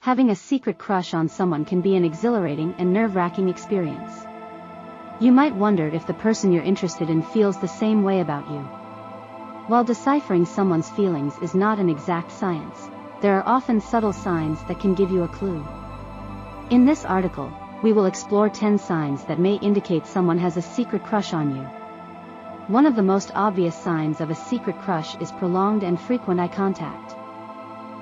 Having a secret crush on someone can be an exhilarating and nerve-wracking experience. You might wonder if the person you're interested in feels the same way about you. While deciphering someone's feelings is not an exact science, there are often subtle signs that can give you a clue. In this article, we will explore 10 signs that may indicate someone has a secret crush on you. One of the most obvious signs of a secret crush is prolonged and frequent eye contact.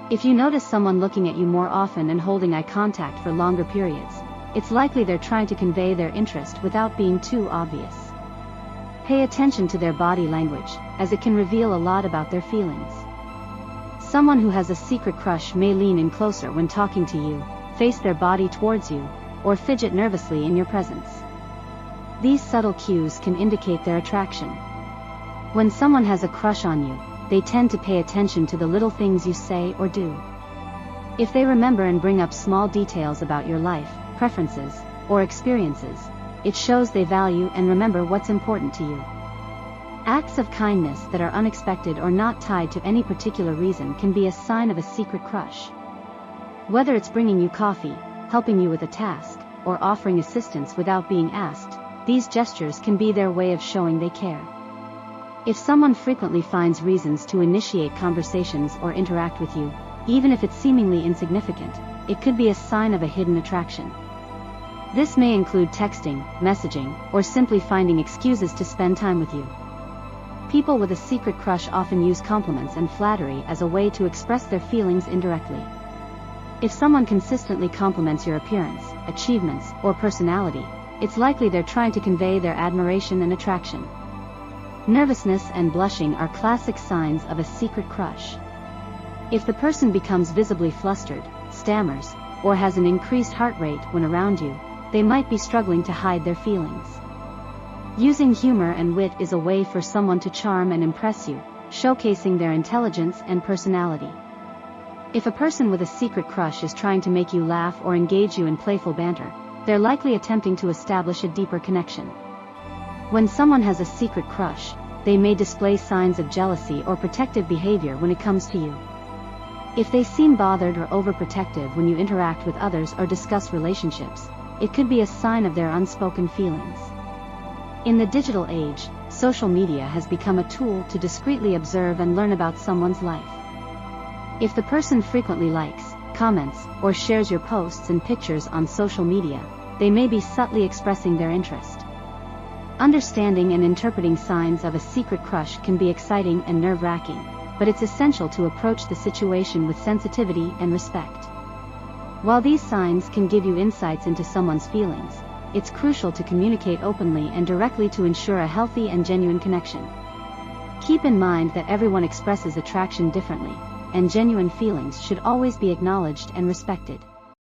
If you notice someone looking at you more often and holding eye contact for longer periods, it's likely they're trying to convey their interest without being too obvious. Pay attention to their body language, as it can reveal a lot about their feelings. Someone who has a secret crush may lean in closer when talking to you, face their body towards you, or fidget nervously in your presence. These subtle cues can indicate their attraction. When someone has a crush on you, they tend to pay attention to the little things you say or do. If they remember and bring up small details about your life, preferences, or experiences, it shows they value and remember what's important to you. Acts of kindness that are unexpected or not tied to any particular reason can be a sign of a secret crush. Whether it's bringing you coffee, helping you with a task, or offering assistance without being asked, these gestures can be their way of showing they care. If someone frequently finds reasons to initiate conversations or interact with you, even if it's seemingly insignificant, it could be a sign of a hidden attraction. This may include texting, messaging, or simply finding excuses to spend time with you. People with a secret crush often use compliments and flattery as a way to express their feelings indirectly. If someone consistently compliments your appearance, achievements, or personality, it's likely they're trying to convey their admiration and attraction. Nervousness and blushing are classic signs of a secret crush. If the person becomes visibly flustered, stammers, or has an increased heart rate when around you, they might be struggling to hide their feelings. Using humor and wit is a way for someone to charm and impress you, showcasing their intelligence and personality. If a person with a secret crush is trying to make you laugh or engage you in playful banter, they're likely attempting to establish a deeper connection. When someone has a secret crush, they may display signs of jealousy or protective behavior when it comes to you. If they seem bothered or overprotective when you interact with others or discuss relationships, it could be a sign of their unspoken feelings. In the digital age, social media has become a tool to discreetly observe and learn about someone's life. If the person frequently likes, comments, or shares your posts and pictures on social media, they may be subtly expressing their interest. Understanding and interpreting signs of a secret crush can be exciting and nerve-wracking, but it's essential to approach the situation with sensitivity and respect. While these signs can give you insights into someone's feelings, it's crucial to communicate openly and directly to ensure a healthy and genuine connection. Keep in mind that everyone expresses attraction differently, and genuine feelings should always be acknowledged and respected.